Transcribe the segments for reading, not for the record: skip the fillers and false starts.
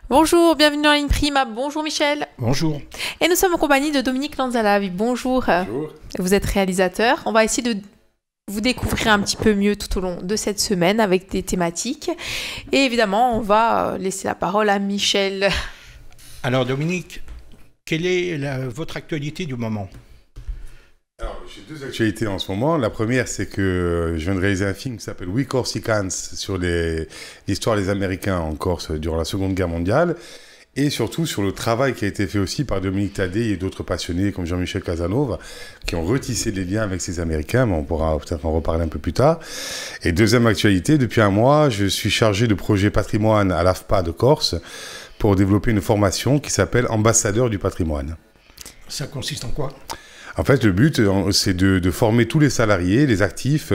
Bonjour, bienvenue dans Ligne Prima. Bonjour Michel. Bonjour. Et nous sommes en compagnie de Dominique Lanzalavi. Bonjour. Bonjour. Vous êtes réalisateur. On va essayer de vous découvrir un petit peu mieux tout au long de cette semaine avec des thématiques. Et évidemment, on va laisser la parole à Michel. Alors Dominique, quelle est votre actualité du moment? Alors, j'ai deux actualités en ce moment. La première, c'est que je viens de réaliser un film qui s'appelle We Corsicans sur l'histoire des Américains en Corse durant la Seconde Guerre mondiale et surtout sur le travail qui a été fait aussi par Dominique Tadei et d'autres passionnés comme Jean-Michel Casanova qui ont retissé des liens avec ces Américains, mais on pourra peut-être en reparler un peu plus tard. Et deuxième actualité, depuis un mois, je suis chargé de projet patrimoine à l'AFPA de Corse pour développer une formation qui s'appelle Ambassadeur du patrimoine. Ça consiste en quoi? En fait, le but, c'est de former tous les salariés, les actifs,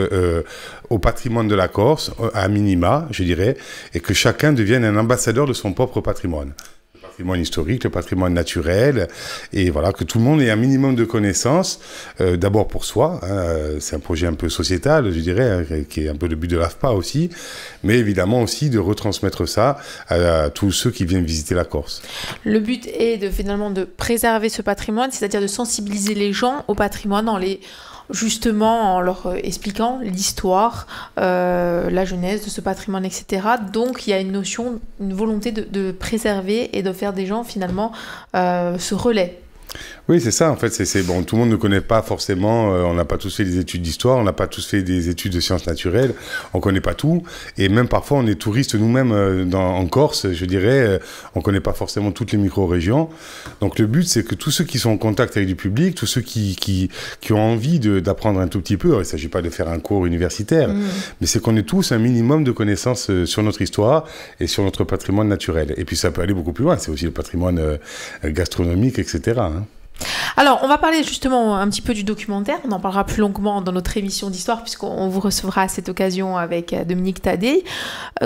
au patrimoine de la Corse, à minima, je dirais, et que chacun devienne un ambassadeur de son propre patrimoine. Le patrimoine historique, le patrimoine naturel, et voilà, que tout le monde ait un minimum de connaissances, d'abord pour soi, hein, c'est un projet un peu sociétal, je dirais, hein, qui est un peu le but de l'AFPA aussi, mais évidemment aussi de retransmettre ça à tous ceux qui viennent visiter la Corse. Le but est finalement de préserver ce patrimoine, c'est-à-dire de sensibiliser les gens au patrimoine justement en leur expliquant l'histoire, la genèse de ce patrimoine, etc. Donc il y a une volonté de préserver et de faire des gens finalement ce relais. Oui, c'est ça, en fait, bon, tout le monde ne connaît pas forcément, on n'a pas tous fait des études d'histoire, on n'a pas tous fait des études de sciences naturelles, on ne connaît pas tout, et même parfois on est touristes nous-mêmes en Corse, je dirais, on ne connaît pas forcément toutes les micro-régions. Donc le but, c'est que tous ceux qui sont en contact avec du public, tous ceux qui ont envie d'apprendre un tout petit peu, il ne s'agit pas de faire un cours universitaire, mais c'est qu'on ait tous un minimum de connaissances sur notre histoire et sur notre patrimoine naturel. Et puis ça peut aller beaucoup plus loin, c'est aussi le patrimoine gastronomique, etc., hein. Alors, on va parler justement un petit peu du documentaire. On en parlera plus longuement dans notre émission d'histoire puisqu'on vous recevra à cette occasion avec Dominique Tadei.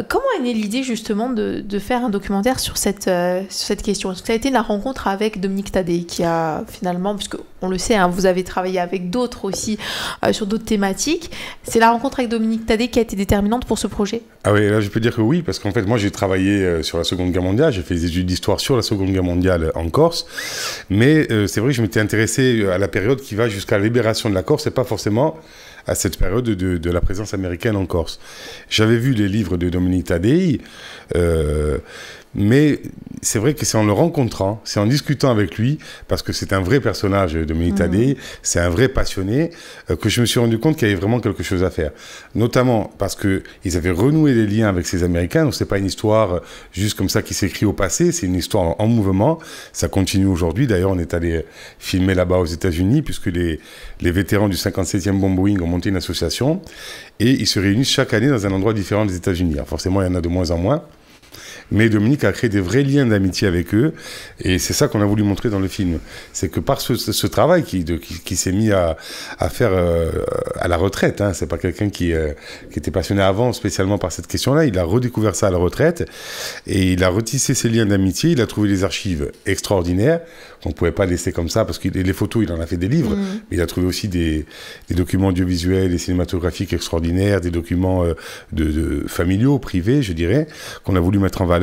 Comment est née l'idée justement de faire un documentaire sur cette question? Ça a été la rencontre avec Dominique Tadei qui a finalement, puisqu'on le sait, hein, vous avez travaillé avec d'autres aussi sur d'autres thématiques. C'est la rencontre avec Dominique Tadei qui a été déterminante pour ce projet? Ah oui, là je peux dire que oui, parce qu'en fait moi j'ai travaillé sur la Seconde Guerre mondiale, j'ai fait des études d'histoire sur la Seconde Guerre mondiale en Corse, mais c'est vrai que je m'étais intéressé à la période qui va jusqu'à la libération de la Corse et pas forcément à cette période de la présence américaine en Corse. J'avais vu les livres de Dominique Tadei, mais c'est vrai que c'est en le rencontrant, c'est en discutant avec lui, parce que c'est un vrai personnage, Dominique Tadei, c'est un vrai passionné, que je me suis rendu compte qu'il y avait vraiment quelque chose à faire. Notamment parce qu'ils avaient renoué des liens avec ces Américains, donc c'est pas une histoire juste comme ça qui s'écrit au passé, c'est une histoire en mouvement, ça continue aujourd'hui. D'ailleurs, on est allé filmer là-bas aux États-Unis, puisque les vétérans du 57e Bombing ont monté une association, et ils se réunissent chaque année dans un endroit différent des États-Unis. Alors forcément, il y en a de moins en moins. Mais Dominique a créé des vrais liens d'amitié avec eux, et c'est ça qu'on a voulu montrer dans le film. C'est que par ce travail qui s'est mis à faire à la retraite, hein, c'est pas quelqu'un qui était passionné avant spécialement par cette question-là, il a redécouvert ça à la retraite, et il a retissé ses liens d'amitié, il a trouvé des archives extraordinaires, qu'on ne pouvait pas laisser comme ça, parce que les photos, il en a fait des livres, mais il a trouvé aussi des documents audiovisuels et cinématographiques extraordinaires, des documents familiaux, privés, je dirais, qu'on a voulu mettre en valeur.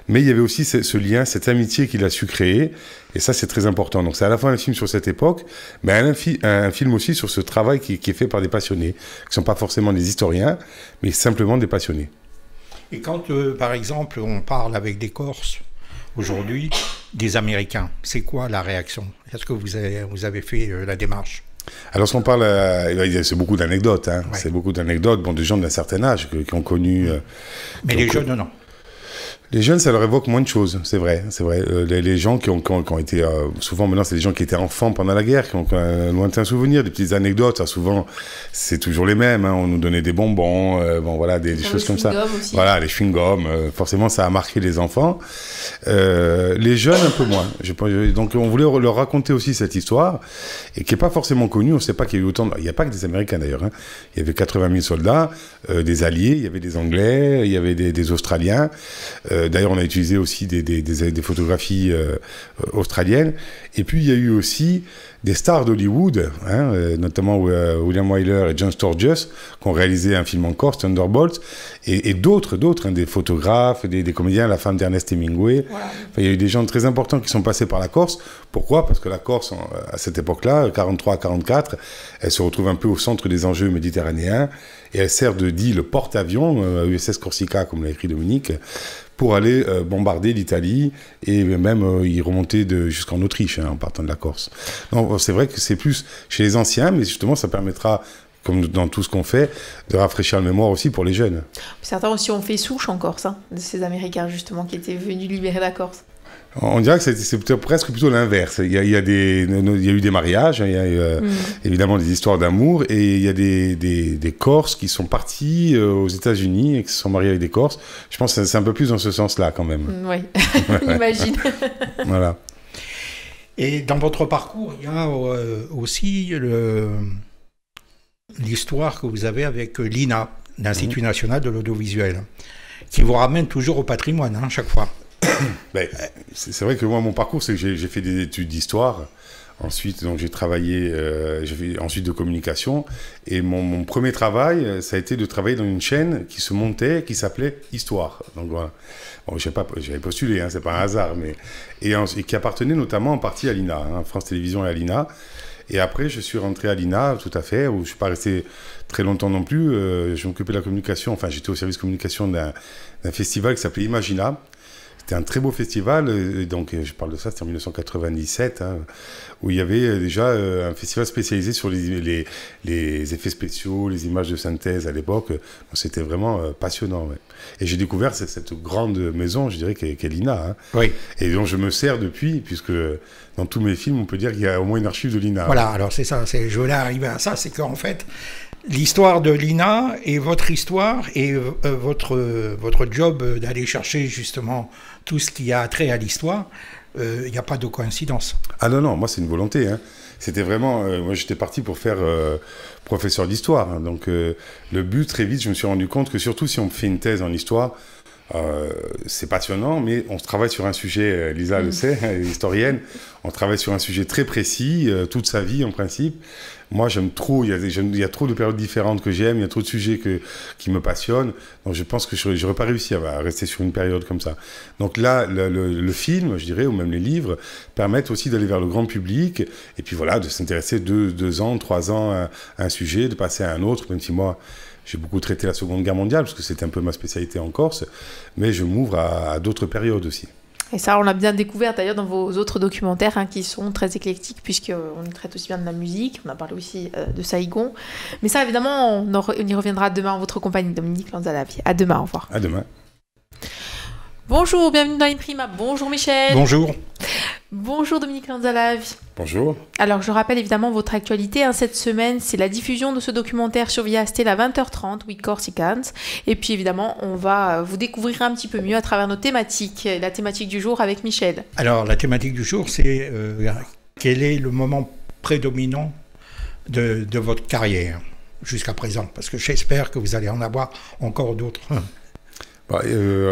Mais il y avait aussi ce lien, cette amitié qu'il a su créer, et ça c'est très important. Donc c'est à la fois un film sur cette époque, mais un film aussi sur ce travail qui est fait par des passionnés, qui ne sont pas forcément des historiens, mais simplement des passionnés. Et quand, par exemple, on parle avec des Corses, aujourd'hui, des Américains, c'est quoi la réaction? Est-ce que vous avez fait la démarche? Alors, on parle, c'est beaucoup d'anecdotes, hein. Ouais. C'est beaucoup d'anecdotes, bon, de gens d'un certain âge qui ont connu... mais les jeunes, non. Les jeunes, ça leur évoque moins de choses, c'est vrai. Les gens qui ont été... souvent, maintenant, c'est des gens qui étaient enfants pendant la guerre, qui ont un lointain souvenir, des petites anecdotes. Ça, souvent, c'est toujours les mêmes. Hein. On nous donnait des bonbons, voilà, des choses comme ça. Aussi. Voilà, les chewing-gums. Forcément, ça a marqué les enfants. Les jeunes, un peu moins. Donc, on voulait leur raconter aussi cette histoire, et qui n'est pas forcément connue. On ne sait pas qu'il y a eu autant... Il n'y a pas que des Américains, d'ailleurs. Hein. Il y avait 80 000 soldats, des Alliés, il y avait des Anglais, il y avait des Australiens... D'ailleurs, on a utilisé aussi des photographies australiennes. Et puis, il y a eu aussi des stars d'Hollywood, hein, notamment William Wyler et John Sturges, qui ont réalisé un film en Corse, Thunderbolt, et d'autres, hein, des photographes, des comédiens, la femme d'Ernest Hemingway. Voilà. Enfin, il y a eu des gens très importants qui sont passés par la Corse. Pourquoi? Parce que la Corse, à cette époque-là, 43 à 44, elle se retrouve un peu au centre des enjeux méditerranéens, et elle sert de d'île porte-avions, USS Corsica, comme l'a écrit Dominique, pour aller bombarder l'Italie et même y remonter jusqu'en Autriche, hein, en partant de la Corse. Donc c'est vrai que c'est plus chez les anciens, mais justement ça permettra, comme dans tout ce qu'on fait, de rafraîchir la mémoire aussi pour les jeunes. Certains aussi ont fait souche en Corse, hein, de ces Américains justement qui étaient venus libérer la Corse. On dirait que c'est presque plutôt l'inverse. Il y a eu des mariages, il y a eu, évidemment des histoires d'amour, et il y a des Corses qui sont partis aux États-Unis et qui se sont mariés avec des Corses. Je pense que c'est un peu plus dans ce sens-là quand même. Oui, j'imagine. Voilà. Et dans votre parcours, il y a aussi l'histoire que vous avez avec l'INA, l'Institut national de l'audiovisuel, qui vous ramène toujours au patrimoine, hein, chaque fois. Ben, c'est vrai que moi, mon parcours, c'est que j'ai fait des études d'histoire. Ensuite, donc, j'ai travaillé, j'ai fait ensuite de communication. Et mon premier travail, ça a été de travailler dans une chaîne qui se montait, qui s'appelait Histoire. Donc voilà. Bon, j'avais postulé, hein, c'est pas un hasard, mais et qui appartenait notamment en partie à l'INA, hein, France Télévisions et à l'INA. Et après, je suis rentré à l'INA, tout à fait, où je suis pas resté très longtemps non plus. Je m'occupais de la communication. Enfin, j'étais au service communication d'un festival qui s'appelait Imagina. C'était un très beau festival, et donc je parle de ça, c'était en 1997, hein, où il y avait déjà un festival spécialisé sur les effets spéciaux, les images de synthèse à l'époque. C'était vraiment passionnant. Ouais. Et j'ai découvert cette grande maison, je dirais, qu'est l'INA. Hein, oui. Et dont je me sers depuis, puisque dans tous mes films, on peut dire qu'il y a au moins une archive de l'INA. Voilà, alors c'est ça, je voulais arriver à ça, c'est qu'en fait, l'histoire de l'INA et votre histoire et votre job d'aller chercher justement tout ce qui a trait à l'histoire, il n'y a pas de coïncidence. Ah non, moi c'est une volonté. Hein. C'était vraiment, moi j'étais parti pour faire professeur d'histoire. Hein. Donc le but, très vite, je me suis rendu compte que surtout si on fait une thèse en histoire, c'est passionnant, mais on travaille sur un sujet, Lisa le sait, elle est historienne, on travaille sur un sujet très précis, toute sa vie en principe. Moi, j'aime trop, il y a trop de périodes différentes que j'aime, il y a trop de sujets qui me passionnent, donc je pense que je n'aurais pas réussi à rester sur une période comme ça. Donc là, le film, je dirais, ou même les livres, permettent aussi d'aller vers le grand public, et puis voilà, de s'intéresser 2 ans, 3 ans à un sujet, de passer à un autre, même si moi, j'ai beaucoup traité la Seconde Guerre mondiale, parce que c'était un peu ma spécialité en Corse, mais je m'ouvre à d'autres périodes aussi. Et ça, on l'a bien découvert d'ailleurs dans vos autres documentaires, hein, qui sont très éclectiques, puisqu'on traite aussi bien de la musique, on a parlé aussi de Saïgon. Mais ça, évidemment, on y reviendra demain en votre compagnie, Dominique Lanzalavi. À demain, au revoir. À demain. Bonjour, bienvenue dans Imprima. Bonjour Michel. Bonjour. Bonjour Dominique Lanzalavi. Bonjour. Alors je rappelle évidemment votre actualité, hein, cette semaine, c'est la diffusion de ce documentaire sur Via Stella à 20h30, We Corsicans. Et puis évidemment, on va vous découvrir un petit peu mieux à travers nos thématiques. La thématique du jour avec Michel. Alors la thématique du jour, c'est quel est le moment prédominant de votre carrière jusqu'à présent? Parce que j'espère que vous allez en avoir encore d'autres. Bah,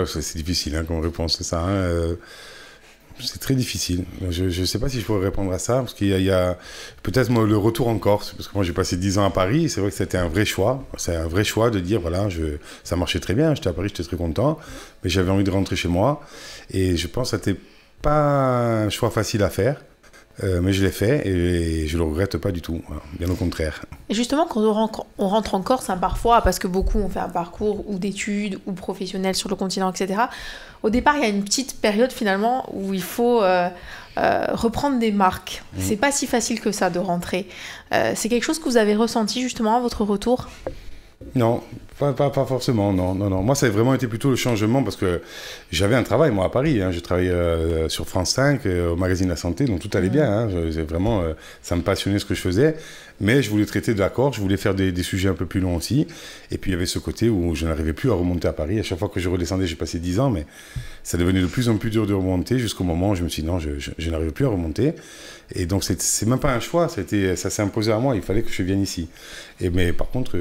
c'est difficile hein, comme réponse, c'est ça. Hein, c'est très difficile. Je ne sais pas si je pourrais répondre à ça, parce qu'il y a peut-être le retour en Corse, parce que moi j'ai passé 10 ans à Paris, et c'est vrai que c'était un vrai choix. C'est un vrai choix de dire, voilà, ça marchait très bien, j'étais à Paris, j'étais très content, mais j'avais envie de rentrer chez moi, et je pense que ce n'était pas un choix facile à faire. Mais je l'ai fait et je ne le regrette pas du tout, bien au contraire. Et justement, quand on rentre en Corse, hein, parfois, parce que beaucoup ont fait un parcours ou d'études ou professionnel sur le continent, etc., au départ, il y a une petite période finalement où il faut reprendre des marques. C'est pas si facile que ça de rentrer. C'est quelque chose que vous avez ressenti justement à votre retour ? Non, pas forcément, non. Moi, ça a vraiment été plutôt le changement parce que j'avais un travail, moi, à Paris. Hein. Je travaillais sur France 5, au magazine La Santé, donc tout allait bien. Hein. Vraiment, ça me passionnait ce que je faisais. Mais je voulais traiter de la Corse, je voulais faire des sujets un peu plus longs aussi. Et puis, il y avait ce côté où je n'arrivais plus à remonter à Paris. À chaque fois que je redescendais, j'ai passé 10 ans, mais ça devenait de plus en plus dur de remonter jusqu'au moment où je me suis dit non, je n'arrive plus à remonter. Et donc, c'est même pas un choix, ça s'est imposé à moi, il fallait que je vienne ici. Mais par contre...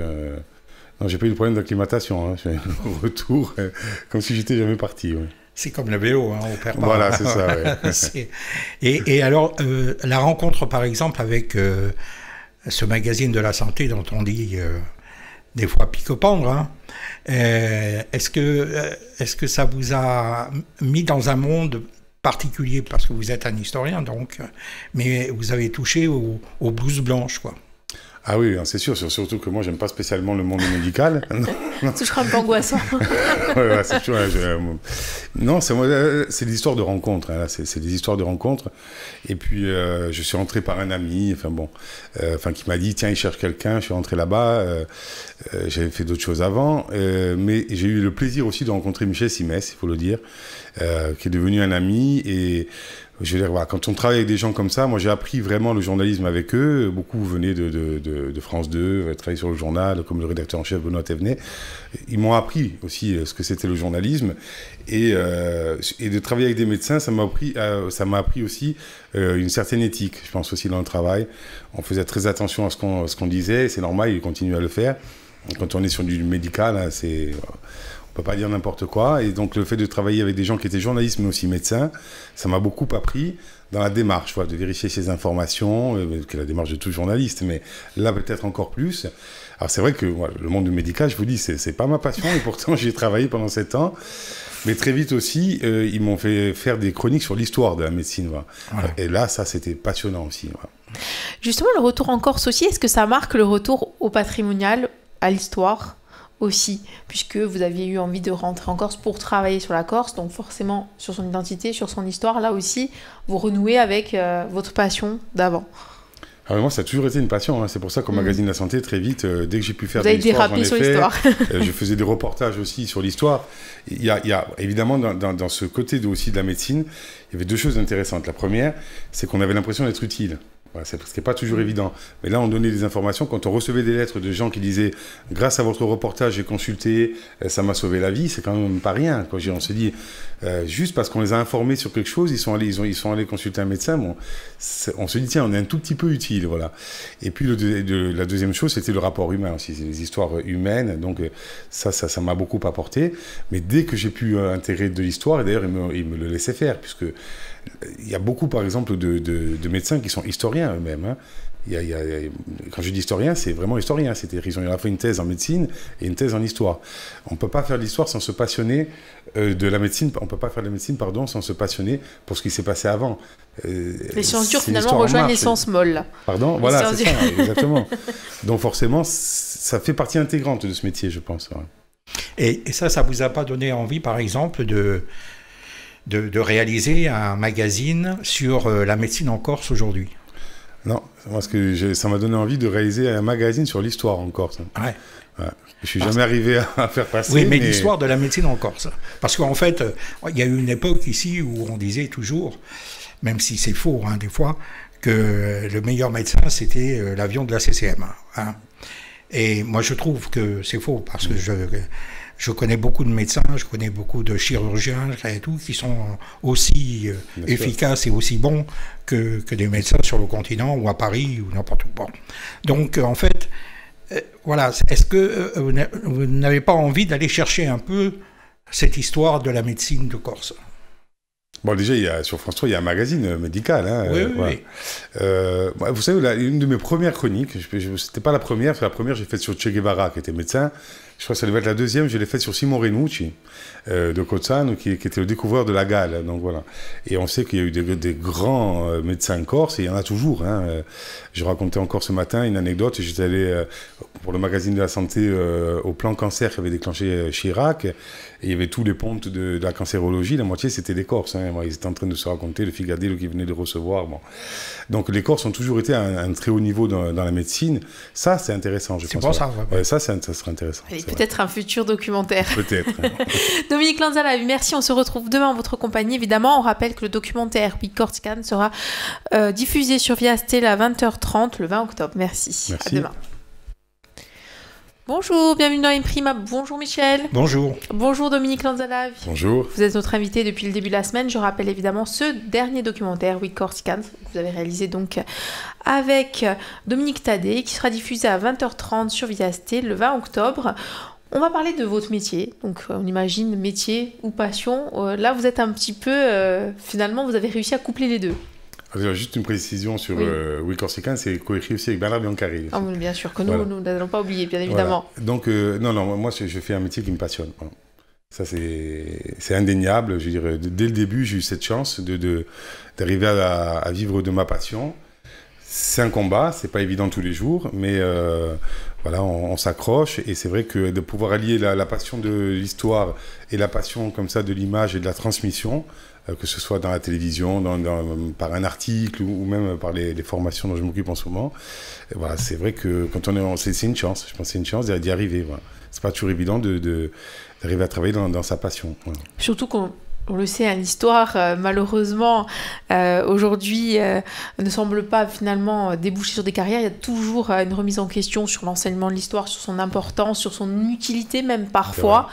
non, j'ai pas eu de problème d'acclimatation. Hein. Je fais un retour comme si j'étais jamais parti. Ouais. C'est comme le vélo, hein, on perd pas. Voilà, c'est ça, ouais. Et alors, la rencontre, par exemple, avec ce magazine de la santé dont on dit des fois pique-pendre, hein, est-ce que ça vous a mis dans un monde particulier, parce que vous êtes un historien, donc, mais vous avez touché aux blouses blanches, quoi. Ah oui, c'est sûr, surtout que moi, j'aime pas spécialement le monde médical. C'est toujours un peu angoissant. Ouais, c'est sûr. Non, c'est des histoires de rencontres. Hein, c'est des histoires de rencontres. Et puis, je suis rentré par un ami, qui m'a dit, tiens, il cherche quelqu'un. Je suis rentré là-bas. J'avais fait d'autres choses avant. Mais j'ai eu le plaisir aussi de rencontrer Michel Simès, il faut le dire, qui est devenu un ami. Et je veux dire, voilà, quand on travaille avec des gens comme ça, moi j'ai appris vraiment le journalisme avec eux. Beaucoup venaient de France 2, travaillaient sur le journal, comme le rédacteur en chef Benoît Thévenet. Ils m'ont appris aussi ce que c'était le journalisme. Et de travailler avec des médecins, ça m'a appris aussi une certaine éthique, je pense aussi dans le travail. On faisait très attention à ce qu'on disait, c'est normal, ils continuent à le faire. Quand on est sur du médical, hein, on peut pas dire n'importe quoi. Et donc, le fait de travailler avec des gens qui étaient journalistes, mais aussi médecins, ça m'a beaucoup appris dans la démarche, de vérifier ces informations, qui est la démarche de tout journaliste, mais là, peut-être encore plus. Alors, c'est vrai que le monde du médical, je vous dis, c'est pas ma passion, et pourtant, j'y ai travaillé pendant 7 ans. Mais très vite aussi, ils m'ont fait faire des chroniques sur l'histoire de la médecine. Voilà. Et là, ça, c'était passionnant aussi. Voilà. Justement, le retour en Corse aussi, est-ce que ça marque le retour au patrimonial, à l'histoire aussi, puisque vous aviez eu envie de rentrer en Corse pour travailler sur la Corse, donc forcément sur son identité, sur son histoire, là aussi, vous renouez avec votre passion d'avant. Ah, moi, ça a toujours été une passion. Hein. C'est pour ça qu'au magazine La Santé, très vite, dès que j'ai pu faire de l'histoire, j'en ai fait. L'histoire. Je faisais des reportages aussi sur l'histoire. Il y a évidemment, dans ce côté aussi de la médecine, il y avait 2 choses intéressantes. La première, c'est qu'on avait l'impression d'être utile. Voilà, ce qui n'est pas toujours évident. Mais là, on donnait des informations. Quand on recevait des lettres de gens qui disaient « Grâce à votre reportage, j'ai consulté, ça m'a sauvé la vie », c'est quand même pas rien. Quand on se dit, juste parce qu'on les a informés sur quelque chose, ils sont allés consulter un médecin, bon, on se dit « Tiens, on est un tout petit peu utile. » Voilà. Et puis, la deuxième chose, c'était le rapport humain aussi. C'est les histoires humaines. Donc, ça m'a beaucoup apporté. Mais dès que j'ai pu intégrer de l'histoire, et d'ailleurs, ils me le laissaient faire, puisque il y a beaucoup, par exemple, de médecins qui sont historiens eux-mêmes. Hein. Quand je dis historien, c'est vraiment historien. C'est-à-dire qu'ils ont à la fois une thèse en médecine et une thèse en histoire. On ne peut pas faire de l'histoire sans se passionner de la médecine. On ne peut pas faire de la médecine, sans se passionner pour ce qui s'est passé avant. Les sciences dures, finalement, rejoignent les sciences molles. Pardon ? Voilà, c'est ça, exactement. Donc forcément, ça fait partie intégrante de ce métier, je pense. Ouais. Et ça ne vous a pas donné envie, par exemple, de réaliser un magazine sur la médecine en Corse aujourd'hui? Non, parce que ça m'a donné envie de réaliser un magazine sur l'histoire en Corse. Ouais. Ouais. Je suis jamais arrivé à faire passer. Oui, mais l'histoire de la médecine en Corse. Parce qu'en fait, il y a eu une époque ici où on disait toujours, même si c'est faux hein, des fois, que le meilleur médecin, c'était l'avion de la CCM. Hein. Et moi, je trouve que c'est faux, parce que je connais beaucoup de médecins, je connais beaucoup de chirurgiens et tout, qui sont aussi efficaces et aussi bons que des médecins sur le continent ou à Paris ou n'importe où. Bon. Donc, en fait, voilà, est-ce que vous n'avez pas envie d'aller chercher un peu cette histoire de la médecine de Corse? Bon, déjà, sur France 3, il y a un magazine médical. Hein, oui, oui. Vous savez, une de mes premières chroniques, c'était pas la première, parce que la première, j'ai faite sur Che Guevara, qui était médecin. Je crois que ça devait être la deuxième, je l'ai faite sur Simon Renucci, de Cozzano, qui était le découvreur de la gale. Donc voilà. Et on sait qu'il y a eu des grands médecins corses, et il y en a toujours. Hein. Je racontais encore ce matin une anecdote. J'étais allé pour le magazine de la santé au plan cancer qui avait déclenché Chirac. Et il y avait tous les pontes de la cancérologie. La moitié, c'était des Corses. Hein. Ils étaient en train de se raconter le Figadello qui venait de recevoir. Bon. Donc les Corses ont toujours été à un très haut niveau dans la médecine. Ça, c'est intéressant, je pense. C'est pour ça. Ouais. Ça serait intéressant. Et peut-être un futur documentaire. Peut-être. Dominique Lanzala, merci. On se retrouve demain en votre compagnie. Évidemment, on rappelle que le documentaire We Corsican sera diffusé sur Via Stella à 20h30 le 20 octobre. Merci. À demain. Bonjour, bienvenue dans Imprima. Bonjour Michel. Bonjour. Bonjour Dominique Lanzala. Bonjour. Vous êtes notre invité depuis le début de la semaine. Je rappelle évidemment ce dernier documentaire, We Corsican, que vous avez réalisé donc avec Dominique Tadé, qui sera diffusé à 20h30 sur Via Stella le 20 octobre. On va parler de votre métier. Donc, on imagine métier ou passion. Là, vous êtes un petit peu... finalement, vous avez réussi à coupler les deux. Alors, juste une précision sur Oui Corsican, c'est coécrit aussi avec Bernard Biancaré. Ah, bien sûr, que nous n'allons pas oublier, bien évidemment. Voilà. Donc, non, moi, je fais un métier qui me passionne. Voilà. Ça, c'est indéniable. Je veux dire, dès le début, j'ai eu cette chance d'arriver à vivre de ma passion. C'est un combat, c'est pas évident tous les jours, mais voilà, on s'accroche. Et c'est vrai que de pouvoir allier la passion de l'histoire et la passion comme ça de l'image et de la transmission, que ce soit dans la télévision, par un article ou même par les formations dont je m'occupe en ce moment, et voilà, c'est vrai que quand c'est une chance. Je pense que c'est une chance d'y arriver. Voilà. C'est pas toujours évident d'arriver à travailler dans sa passion. Voilà. Surtout qu'on le sait, l'histoire, malheureusement, aujourd'hui, ne semble pas finalement déboucher sur des carrières. Il y a toujours une remise en question sur l'enseignement de l'histoire, sur son importance, sur son utilité même parfois.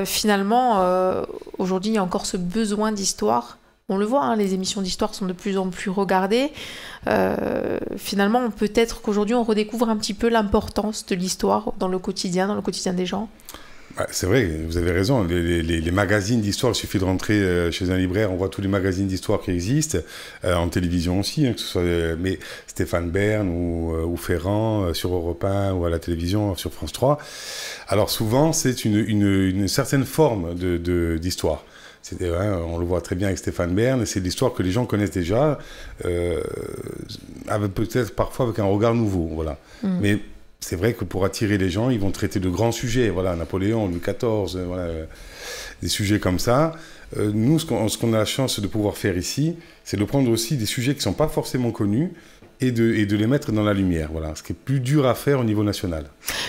Finalement, aujourd'hui, il y a encore ce besoin d'histoire. On le voit, les émissions d'histoire sont de plus en plus regardées. Finalement, peut-être qu'aujourd'hui, on redécouvre un petit peu l'importance de l'histoire dans le quotidien des gens. C'est vrai, vous avez raison. Les magazines d'histoire, il suffit de rentrer chez un libraire, on voit tous les magazines d'histoire qui existent, en télévision aussi, que ce soit mais Stéphane Bern ou Ferrand sur Europe 1 ou à la télévision sur France 3. Alors souvent, c'est une certaine forme d'histoire. On le voit très bien avec Stéphane Bern, c'est l'histoire que les gens connaissent déjà, peut-être parfois avec un regard nouveau. Voilà. Mais c'est vrai que pour attirer les gens, ils vont traiter de grands sujets, voilà, Napoléon, Louis XIV, voilà, des sujets comme ça. Nous, ce qu'on a la chance de pouvoir faire ici, c'est de prendre aussi des sujets qui ne sont pas forcément connus et de les mettre dans la lumière, voilà, ce qui est plus dur à faire au niveau national.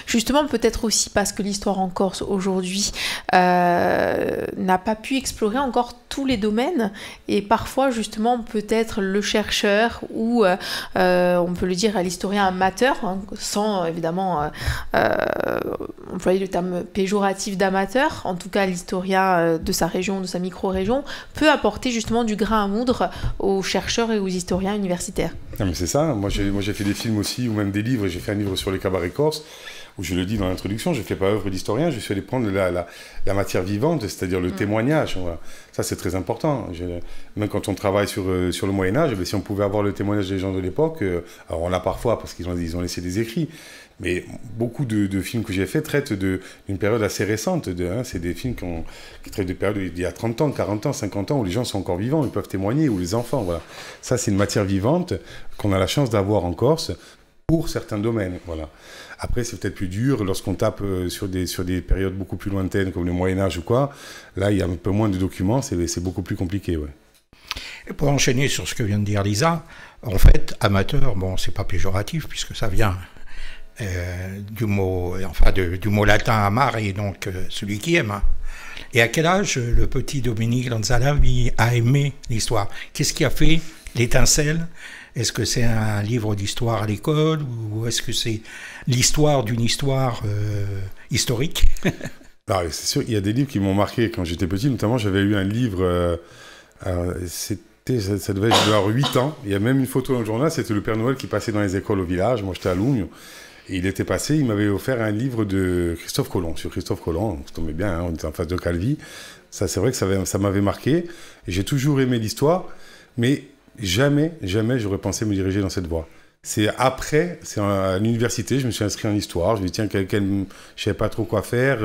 Justement, peut-être aussi parce que l'histoire en Corse aujourd'hui n'a pas pu explorer encore tous les domaines et parfois justement peut-être le chercheur ou on peut le dire à l'historien amateur, sans évidemment employer le terme péjoratif d'amateur, en tout cas l'historien de sa région, de sa micro-région, peut apporter justement du grain à moudre aux chercheurs et aux historiens universitaires. Non, mais c'est ça, moi j'ai fait des films aussi ou même des livres, j'ai fait un livre sur les cabarets corses où je le dis dans l'introduction, je ne fais pas œuvre d'historien, je suis allé prendre la matière vivante, c'est-à-dire le témoignage. Voilà. Ça, c'est très important. Même quand on travaille sur le Moyen-Âge, si on pouvait avoir le témoignage des gens de l'époque, alors on l'a parfois parce qu'ils ont laissé des écrits, mais beaucoup de films que j'ai faits traitent d'une période assez récente. C'est des films qui traitent de périodes d'il y a 30 ans, 40 ans, 50 ans, où les gens sont encore vivants, ils peuvent témoigner, ou les enfants. Voilà. Ça, c'est une matière vivante qu'on a la chance d'avoir en Corse pour certains domaines. Voilà. Après, c'est peut-être plus dur lorsqu'on tape sur des périodes beaucoup plus lointaines, comme le Moyen-Âge ou quoi. Là, il y a un peu moins de documents, c'est beaucoup plus compliqué. Ouais. Et pour enchaîner sur ce que vient de dire Lisa, en fait, amateur, bon, c'est pas péjoratif, puisque ça vient du mot latin amare, et donc celui qui aime. Et à quel âge le petit Dominique Lanzala a aimé l'histoire? Qu'est-ce qui a fait l'étincelle? Est-ce que c'est un livre d'histoire à l'école ou est-ce que c'est l'histoire d'une histoire historique? Alors, c'est sûr, il y a des livres qui m'ont marqué quand j'étais petit. Notamment, j'avais lu un livre, ça devait avoir 8 ans. Il y a même une photo dans le journal, c'était le Père Noël qui passait dans les écoles au village. Moi, j'étais à Lougnes. Et il était passé, il m'avait offert un livre de Christophe Colomb, sur Christophe Colomb. Ça tombait bien, on était en face de Calvi. Ça, c'est vrai que ça m'avait marqué. Et j'ai toujours aimé l'histoire, mais jamais j'aurais pensé me diriger dans cette voie. C'est après, c'est à l'université, je me suis inscrit en histoire. Je me dis, tiens, je savais pas trop quoi faire.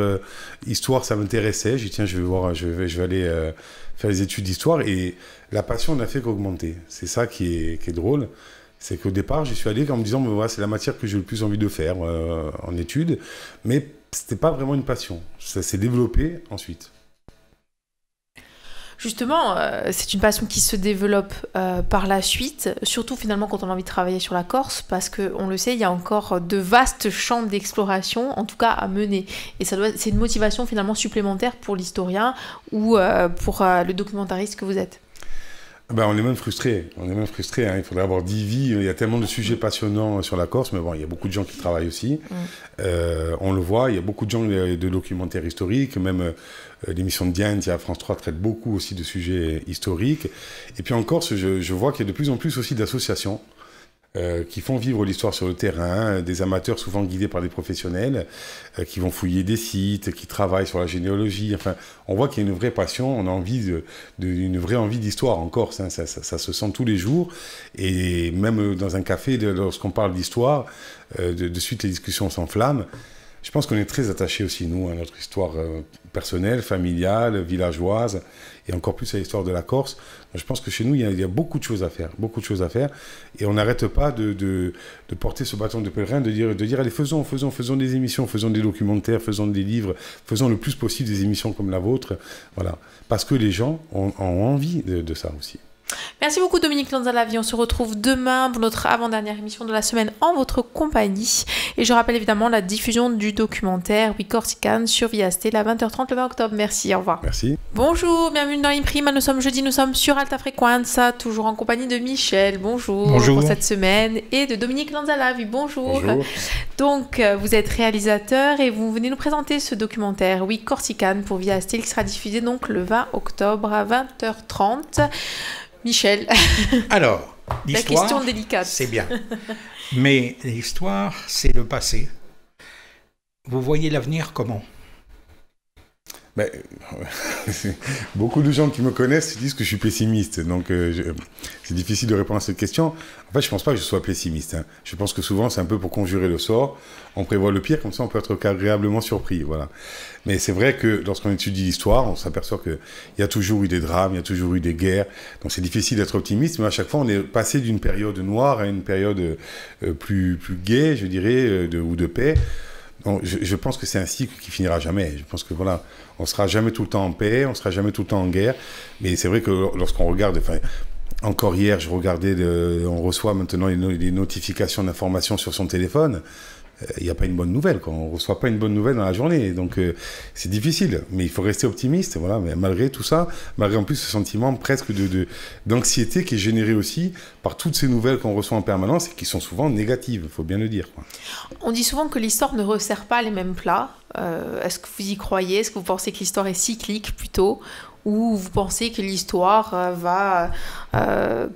Histoire, ça m'intéressait. Je dis, tiens, je vais aller faire les études d'histoire. Et la passion n'a fait qu'augmenter. C'est ça qui est drôle. C'est qu'au départ, j'y suis allé en me disant, voilà, c'est la matière que j'ai le plus envie de faire en études. Mais c'était pas vraiment une passion. Ça s'est développé ensuite. Justement, c'est une passion qui se développe par la suite, surtout finalement quand on a envie de travailler sur la Corse, parce qu'on le sait, il y a encore de vastes champs d'exploration, en tout cas à mener. Et c'est une motivation finalement supplémentaire pour l'historien ou pour le documentariste que vous êtes. On est même frustré. Hein. Il faudrait avoir 10 vies. Il y a tellement de sujets passionnants sur la Corse, mais bon, il y a beaucoup de gens qui travaillent aussi. On le voit, il y a beaucoup de gens de documentaires historiques, même l'émission de Diane, à France 3, traite beaucoup aussi de sujets historiques. Et puis en Corse, je vois qu'il y a de plus en plus aussi d'associations qui font vivre l'histoire sur le terrain, des amateurs souvent guidés par des professionnels, qui vont fouiller des sites, qui travaillent sur la généalogie. Enfin, on voit qu'il y a une vraie passion, on a envie une vraie envie d'histoire en Corse. Hein, ça se sent tous les jours. Et même dans un café, lorsqu'on parle d'histoire, de suite les discussions s'enflamment. Je pense qu'on est très attachés aussi, nous, à notre histoire personnelle, familiale, villageoise, et encore plus à l'histoire de la Corse. Je pense que chez nous, il y a beaucoup de choses à faire, et on n'arrête pas de porter ce bâton de pèlerin, de dire allez, faisons des émissions, faisons des documentaires, faisons des livres, faisons le plus possible des émissions comme la vôtre, voilà, parce que les gens ont envie de ça aussi. Merci beaucoup Dominique Lanzalavi, on se retrouve demain pour notre avant-dernière émission de la semaine en votre compagnie. Et je rappelle évidemment la diffusion du documentaire We Corsican sur Viasté à 20h30 le 20 octobre. Merci, au revoir. Merci. Bonjour, bienvenue dans Imprima, nous sommes jeudi, nous sommes sur Alta Frequenza, toujours en compagnie de Michel, bonjour, pour cette semaine, et de Dominique Lanzalavi, bonjour. Donc vous êtes réalisateur et vous venez nous présenter ce documentaire We Corsican pour Viasté qui sera diffusé donc le 20 octobre à 20h30. Michel. Alors, l'histoire, la question délicate. C'est bien. Mais l'histoire, c'est le passé. Vous voyez l'avenir comment ? Ben, beaucoup de gens qui me connaissent disent que je suis pessimiste, donc c'est difficile de répondre à cette question. En fait, je ne pense pas que je sois pessimiste. Hein. Je pense que souvent, c'est un peu pour conjurer le sort. On prévoit le pire, comme ça, on peut être agréablement surpris. Voilà. Mais c'est vrai que lorsqu'on étudie l'histoire, on s'aperçoit qu'il y a toujours eu des drames, il y a toujours eu des guerres. Donc c'est difficile d'être optimiste, mais à chaque fois, on est passé d'une période noire à une période plus gaie, je dirais, ou de paix. Donc, je pense que c'est un cycle qui finira jamais. Je pense que voilà, on sera jamais tout le temps en paix, on sera jamais tout le temps en guerre. Mais c'est vrai que lorsqu'on regarde, enfin, encore hier, je regardais, on reçoit maintenant les notifications d'informations sur son téléphone. Il n'y a pas une bonne nouvelle, quoi. On ne reçoit pas une bonne nouvelle dans la journée. Donc, c'est difficile. Mais il faut rester optimiste, voilà. Mais malgré tout ça, malgré en plus ce sentiment presque d'anxiété qui est généré aussi par toutes ces nouvelles qu'on reçoit en permanence et qui sont souvent négatives, il faut bien le dire, quoi. On dit souvent que l'histoire ne resserre pas les mêmes plats. Est-ce que vous y croyez ? Est-ce que vous pensez que l'histoire est cyclique plutôt ? Ou vous pensez que l'histoire va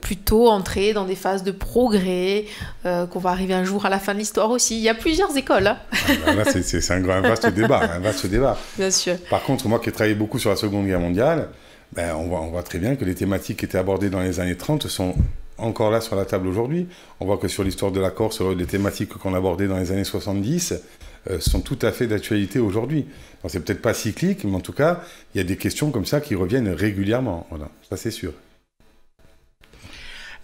plutôt entrer dans des phases de progrès, qu'on va arriver un jour à la fin de l'histoire aussi. Il y a plusieurs écoles. Hein. Là, c'est un vaste débat, Bien sûr. Par contre, moi qui ai travaillé beaucoup sur la Seconde Guerre mondiale, ben, on voit très bien que les thématiques qui étaient abordées dans les années 30 sont encore là sur la table aujourd'hui. On voit que sur l'histoire de la Corse, les thématiques qu'on abordait dans les années 70 sont tout à fait d'actualité aujourd'hui. Donc c'est peut-être pas cyclique, mais en tout cas, il y a des questions comme ça qui reviennent régulièrement. Voilà, ça c'est sûr.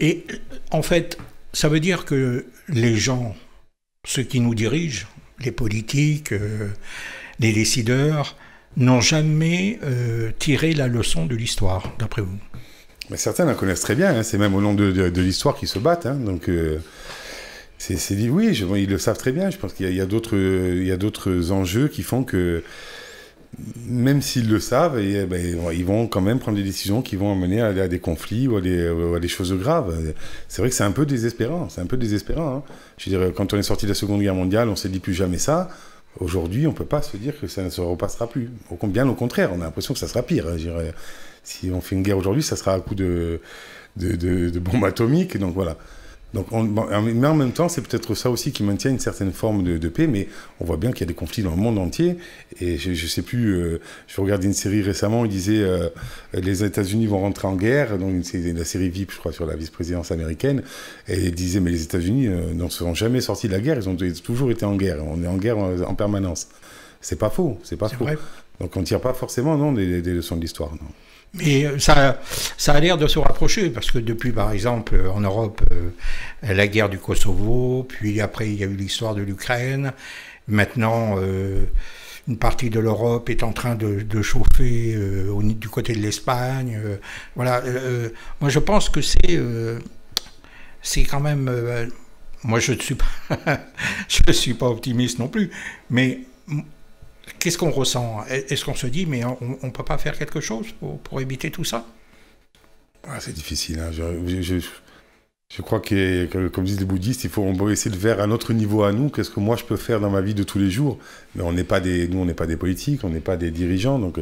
Et en fait, ça veut dire que les gens, ceux qui nous dirigent, les politiques, les décideurs, n'ont jamais tiré la leçon de l'histoire, d'après vous? Mais certains la connaissent très bien, hein. C'est même au long de l'histoire qu'ils se battent. Hein. Donc, oui, ils le savent très bien. Je pense qu'il y a d'autres enjeux qui font que, même s'ils le savent, ils vont quand même prendre des décisions qui vont amener à des conflits ou à des choses graves. C'est vrai que c'est un peu désespérant. Hein. Je veux dire, quand on est sorti de la Seconde Guerre mondiale, on s'est dit plus jamais ça. Aujourd'hui, on ne peut pas se dire que ça ne se repassera plus. Bien au contraire, on a l'impression que ça sera pire. Je dirais, si on fait une guerre aujourd'hui, ça sera à coup de bombes atomiques. Donc voilà. Donc mais en même temps, c'est peut-être ça aussi qui maintient une certaine forme de paix, mais on voit bien qu'il y a des conflits dans le monde entier. Et je ne sais plus, je regardais une série récemment, il disait les États-Unis vont rentrer en guerre, donc c'est la série VIP, je crois, sur la vice-présidence américaine, et il disait mais les États-Unis n'en seront jamais sortis de la guerre, ils ont toujours été en guerre, on est en guerre en permanence. C'est pas faux, c'est faux. Vrai. Donc on ne tire pas forcément des leçons de l'histoire, non. Mais ça a l'air de se rapprocher, parce que depuis, par exemple, en Europe, la guerre du Kosovo, puis après, il y a eu l'histoire de l'Ukraine. Maintenant, une partie de l'Europe est en train de chauffer du côté de l'Espagne. Voilà. Moi, je pense que c'est quand même... moi, je ne suis pas optimiste non plus, mais... Qu'est-ce qu'on ressent? Est-ce qu'on se dit, mais on ne peut pas faire quelque chose pour éviter tout ça? C'est difficile. Hein. Je crois comme disent les bouddhistes, on peut essayer de faire un autre niveau à nous. Qu'est-ce que moi je peux faire dans ma vie de tous les jours? Mais on n'est pas des politiques, on n'est pas des dirigeants, donc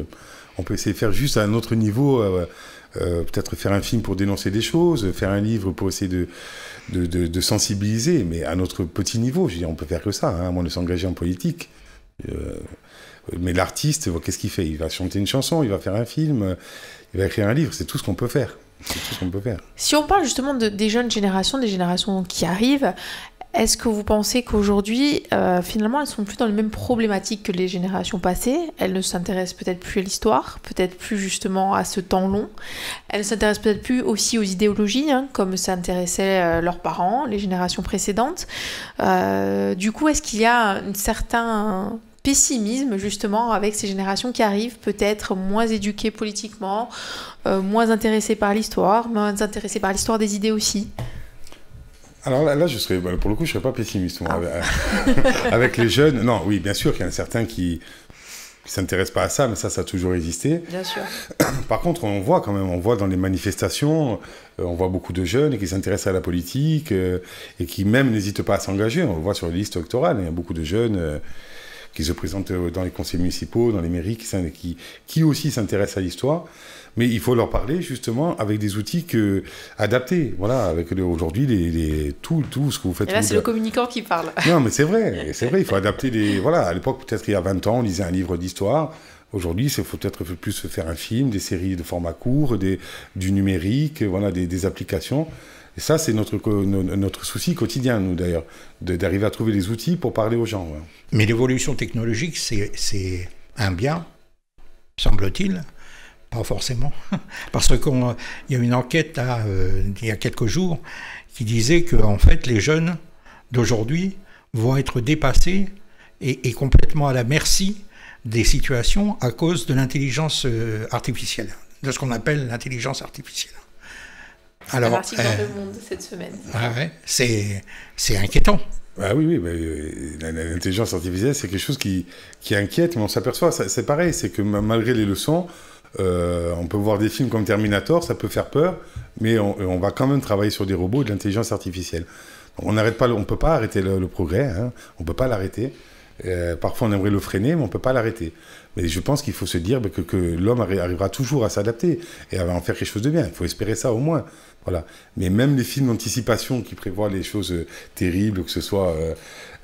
on peut essayer de faire juste à un autre niveau. Peut-être faire un film pour dénoncer des choses, faire un livre pour essayer de sensibiliser, mais à notre petit niveau. Je veux dire, on peut faire que ça, hein, à moins de s'engager en politique. Mais l'artiste, qu'est-ce qu'il fait? Il va chanter une chanson, il va faire un film, il va écrire un livre. C'est tout ce qu'on peut faire. C'est tout ce qu'on peut faire. Si on parle justement des jeunes générations, des générations qui arrivent, est-ce que vous pensez qu'aujourd'hui, finalement, elles sont plus dans les mêmes problématiques que les générations passées? Elles ne s'intéressent peut-être plus à l'histoire, peut-être plus justement à ce temps long. Elles ne s'intéressent peut-être plus aussi aux idéologies, hein, comme s'intéressaient leurs parents, les générations précédentes. Du coup, est-ce qu'il y a un certain pessimisme justement avec ces générations qui arrivent, peut-être moins éduquées politiquement, moins intéressées par l'histoire, moins intéressées par l'histoire des idées aussi? Alors là, pour le coup, je ne serais pas pessimiste. Moi, avec les jeunes, non, oui, bien sûr qu'il y en a certains qui ne s'intéressent pas à ça, mais ça a toujours existé. Bien sûr. Par contre, on voit dans les manifestations, on voit beaucoup de jeunes qui s'intéressent à la politique et qui même n'hésitent pas à s'engager. On le voit sur les listes électorales, il y a beaucoup de jeunes qui se présentent dans les conseils municipaux, dans les mairies, qui aussi s'intéressent à l'histoire. Mais il faut leur parler justement avec des outils adaptés. Voilà, avec aujourd'hui tout ce que vous faites. Et là, c'est le communicant qui parle. Non, mais c'est vrai, il faut adapter voilà, à l'époque, peut-être il y a 20 ans, on lisait un livre d'histoire. Aujourd'hui, il faut peut-être plus faire un film, des séries de format court, du numérique, voilà, des applications. Et ça, c'est notre souci quotidien, nous, d'ailleurs, d'arriver à trouver les outils pour parler aux gens. Ouais. Mais l'évolution technologique, c'est un bien, semble-t-il. Pas forcément. Parce qu'il y a une enquête, là, il y a quelques jours, qui disait que, en fait, les jeunes d'aujourd'hui vont être dépassés et complètement à la merci des situations à cause de l'intelligence artificielle, de ce qu'on appelle l'intelligence artificielle. Alors, un article dans Le Monde cette semaine. Ouais, c'est inquiétant. Ah oui, l'intelligence artificielle, c'est quelque chose qui inquiète, mais on s'aperçoit, c'est pareil, c'est que malgré les leçons, on peut voir des films comme Terminator, ça peut faire peur, mais on va quand même travailler sur des robots et de l'intelligence artificielle. On ne peut pas arrêter le progrès, hein, on ne peut pas l'arrêter. Parfois on aimerait le freiner, mais on ne peut pas l'arrêter. Mais je pense qu'il faut se dire que l'homme arrivera toujours à s'adapter et à en faire quelque chose de bien. Il faut espérer ça au moins. Voilà. Mais même les films d'anticipation qui prévoient les choses terribles, que ce soit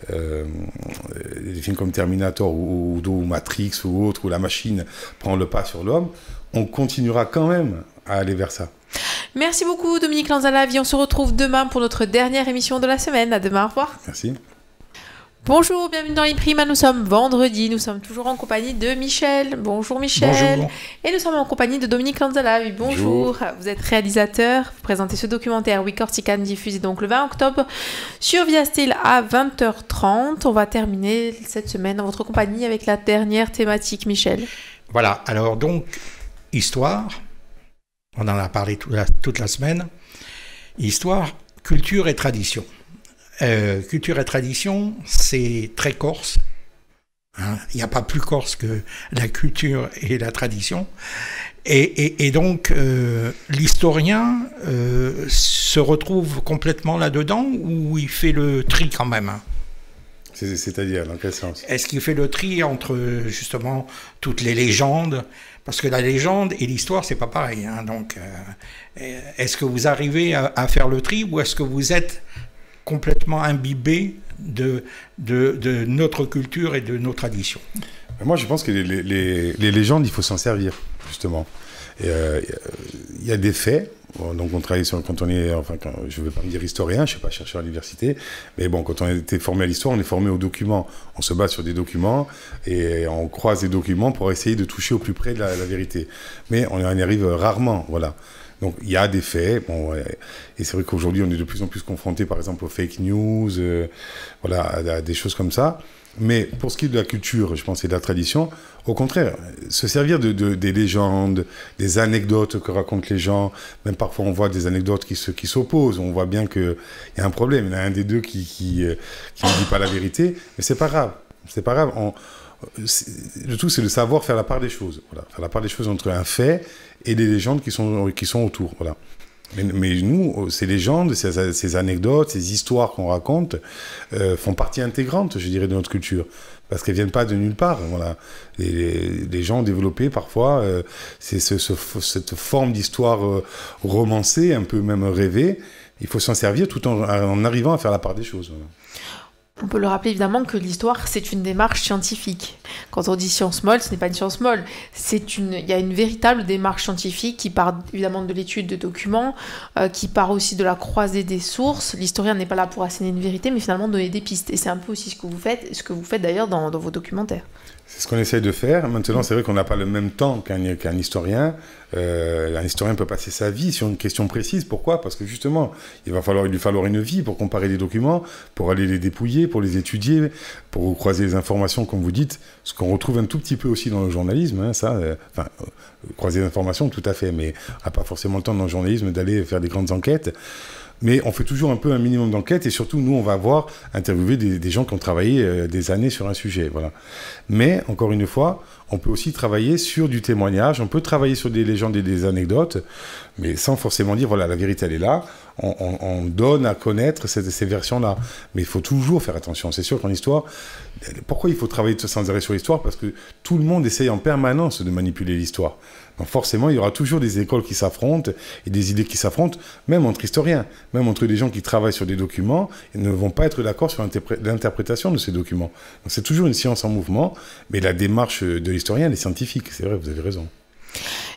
des films comme Terminator ou Matrix ou autre, où la machine prend le pas sur l'homme, on continuera quand même à aller vers ça. Merci beaucoup Dominique Lanzalavi. On se retrouve demain pour notre dernière émission de la semaine. À demain, au revoir. Merci. Bonjour, bienvenue dans l'Imprima. Nous sommes vendredi, nous sommes toujours en compagnie de Michel. Bonjour Michel. Bonjour. Et nous sommes en compagnie de Dominique Lanzalavi. Bonjour. Vous êtes réalisateur, vous présentez ce documentaire We Corsican, diffusé donc le 20 octobre sur Via Style à 20h30. On va terminer cette semaine en votre compagnie avec la dernière thématique, Michel. Voilà, alors donc, histoire, on en a parlé toute la semaine. Histoire, culture et tradition. Culture et tradition, c'est très corse. Hein, il n'y a pas plus corse que la culture et la tradition. Et donc, l'historien se retrouve complètement là-dedans ou il fait le tri quand même, hein? C'est-à-dire, dans quel sens? Est-ce qu'il fait le tri entre, justement, toutes les légendes? Parce que la légende et l'histoire, c'est pas pareil. Hein, donc, est-ce que vous arrivez à faire le tri ou est-ce que vous êtes complètement imbibé de notre culture et de nos traditions? Moi, je pense que les légendes, il faut s'en servir, justement. Il y a des faits. Bon, donc, on travaille quand on est... Enfin, je ne vais pas me dire historien, je ne suis pas chercheur à l'université. Mais bon, quand on a été formé à l'histoire, on est formé aux documents. On se base sur des documents et on croise des documents pour essayer de toucher au plus près de la vérité. Mais on y arrive rarement, voilà. Donc, il y a des faits, bon, et c'est vrai qu'aujourd'hui, on est de plus en plus confronté, par exemple, aux fake news, voilà, à des choses comme ça. Mais pour ce qui est de la culture, je pense, et de la tradition, au contraire, se servir des légendes, des anecdotes que racontent les gens, même parfois on voit des anecdotes qui s'opposent, on voit bien qu'il y a un problème, il y en a un des deux qui ne dit pas la vérité, mais c'est pas grave, c'est pas grave. Le tout, c'est de savoir faire la part des choses. Voilà, faire la part des choses entre un fait et les légendes qui sont autour. Voilà. Mais nous, ces légendes, ces anecdotes, ces histoires qu'on raconte font partie intégrante, je dirais, de notre culture. Parce qu'elles ne viennent pas de nulle part. Voilà. Les gens ont développé parfois cette forme d'histoire romancée, un peu même rêvée. Il faut s'en servir tout en arrivant à faire la part des choses. Voilà. On peut le rappeler évidemment que l'histoire, c'est une démarche scientifique. Quand on dit science molle, ce n'est pas une science molle. Il y a une véritable démarche scientifique qui part évidemment de l'étude de documents, qui part aussi de la croisée des sources. L'historien n'est pas là pour asséner une vérité, mais finalement donner des pistes. Et c'est un peu aussi ce que vous faites d'ailleurs dans vos documentaires. C'est ce qu'on essaye de faire. Maintenant, c'est vrai qu'on n'a pas le même temps qu'un historien. Un historien peut passer sa vie sur une question précise. Pourquoi ? Parce que justement, il va lui falloir une vie pour comparer les documents, pour aller les dépouiller, pour les étudier, pour croiser les informations, comme vous dites. Ce qu'on retrouve un tout petit peu aussi dans le journalisme, hein, croiser les informations, tout à fait, mais on n'a pas forcément le temps dans le journalisme d'aller faire des grandes enquêtes. Mais on fait toujours un minimum d'enquête et surtout, nous, on va interviewer des gens qui ont travaillé des années sur un sujet. Voilà. Mais, encore une fois, on peut aussi travailler sur du témoignage, on peut travailler sur des légendes et des anecdotes, mais sans forcément dire, voilà, la vérité, elle est là. On donne à connaître ces versions-là. Mais il faut toujours faire attention. C'est sûr qu'en histoire, pourquoi il faut travailler sans arrêt sur l'histoire ? Parce que tout le monde essaye en permanence de manipuler l'histoire. Donc forcément, il y aura toujours des écoles qui s'affrontent et des idées qui s'affrontent, même entre historiens, même entre des gens qui travaillent sur des documents, ils ne vont pas être d'accord sur l'interprétation de ces documents. Donc c'est toujours une science en mouvement, mais la démarche de l'historien, elle est scientifique. C'est vrai, vous avez raison.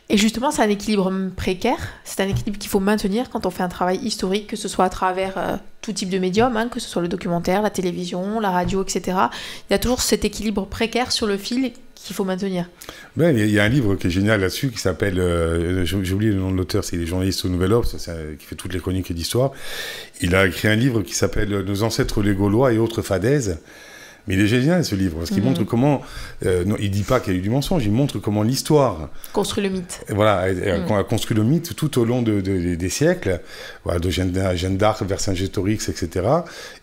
Et justement, c'est un équilibre précaire, c'est un équilibre qu'il faut maintenir quand on fait un travail historique, que ce soit à travers tout type de médium, hein, que ce soit le documentaire, la télévision, la radio, etc. Il y a toujours cet équilibre précaire sur le fil qu'il faut maintenir. Ben, il y a un livre qui est génial là-dessus, qui s'appelle, j'ai oublié le nom de l'auteur, c'est les journalistes au Nouvel Obs, qui fait toutes les chroniques d'histoire. Il a écrit un livre qui s'appelle « Nos ancêtres les Gaulois et autres fadaises ». Mais il est génial, ce livre, parce qu'il montre comment... non, il ne dit pas qu'il y a eu du mensonge, il montre comment l'histoire... Construit le mythe. Voilà, a construit le mythe tout au long des siècles, voilà, de Jeanne d'Arc, Vercingétorix, etc.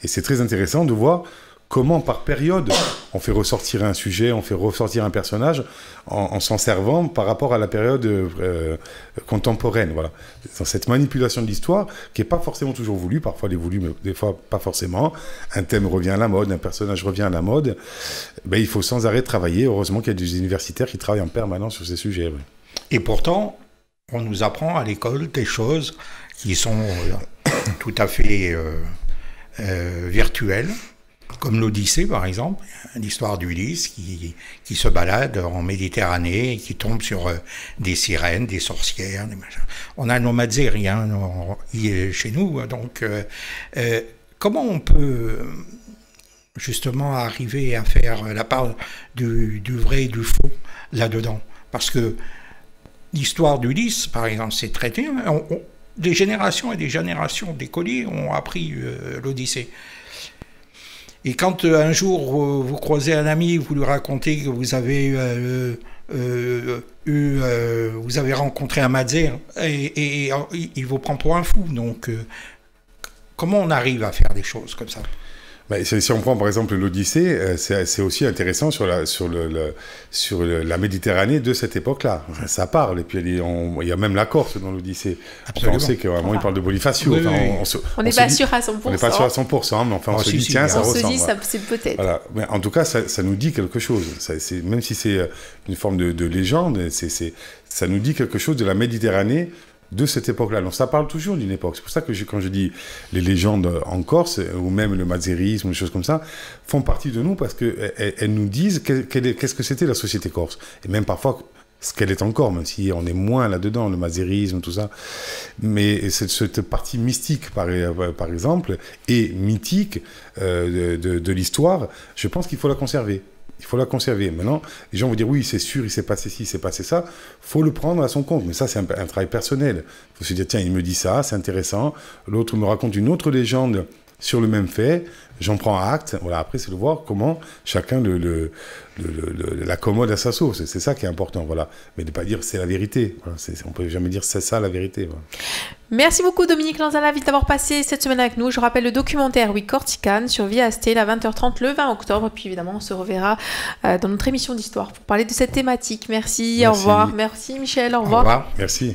Et c'est très intéressant de voir comment, par période, on fait ressortir un sujet, on fait ressortir un personnage en s'en servant par rapport à la période contemporaine. Voilà. Dans cette manipulation de l'histoire, qui n'est pas forcément toujours voulue, parfois elle est voulue, mais des fois pas forcément. Un thème revient à la mode, un personnage revient à la mode. Ben, il faut sans arrêt travailler. Heureusement qu'il y a des universitaires qui travaillent en permanence sur ces sujets. Ouais. Et pourtant, on nous apprend à l'école des choses qui sont tout à fait virtuelles. Comme l'Odyssée, par exemple, l'histoire d'Ulysse qui se balade en Méditerranée et qui tombe sur des sirènes, des sorcières, des machins. On a nos Mazzerie chez nous, donc comment on peut justement arriver à faire la part du vrai et du faux là-dedans ? Parce que l'histoire d'Ulysse, par exemple, c'est traité. Des générations et des générations d'écoliers ont appris l'Odyssée. Et quand un jour vous croisez un ami, vous lui racontez que vous avez vous avez rencontré un Mazère et il vous prend pour un fou. Donc, comment on arrive à faire des choses comme ça ? Ben, si on prend par exemple l'Odyssée, c'est aussi intéressant sur la Méditerranée de cette époque-là. Enfin, ça parle, et puis il y a même la Corse dans l'Odyssée. Enfin, on sait qu'à un moment il parle de Bonifacio. Oui, enfin, on n'est pas sûr à 100%. On n'est pas sûr à 100%, mais enfin on se dit tiens, ça ressemble. On se dit ça, c'est peut-être. Voilà. Mais en tout cas, ça nous dit quelque chose. Même si c'est une forme de légende, ça nous dit quelque chose de la Méditerranée de cette époque-là. Donc ça parle toujours d'une époque. C'est pour ça que quand je dis les légendes en Corse, ou même le mazérisme, des choses comme ça, font partie de nous parce qu'elles nous disent qu'est-ce que c'était la société corse. Et même parfois ce qu'elle est encore, même si on est moins là-dedans, le mazérisme, tout ça. Mais cette partie mystique, par exemple, et mythique de l'histoire, je pense qu'il faut la conserver. Il faut la conserver. Maintenant, les gens vont dire, oui, c'est sûr, il s'est passé ci, il s'est passé ça. Il faut le prendre à son compte. Mais ça, c'est un travail personnel. Il faut se dire, tiens, il me dit ça, c'est intéressant. L'autre me raconte une autre légende sur le même fait. J'en prends acte. Voilà, après, c'est de voir comment chacun l'accommode à sa sauce. C'est ça qui est important. Voilà. Mais de ne pas dire c'est la vérité. Voilà, on ne peut jamais dire c'est ça la vérité. Voilà. Merci beaucoup Dominique Lanzala d'avoir passé cette semaine avec nous. Je rappelle le documentaire Oui Corsican sur Via Astel à 20h30 le 20 octobre. Puis évidemment, on se reverra dans notre émission d'histoire pour parler de cette thématique. Merci. Au revoir. Merci Michel, au revoir. Au revoir, merci.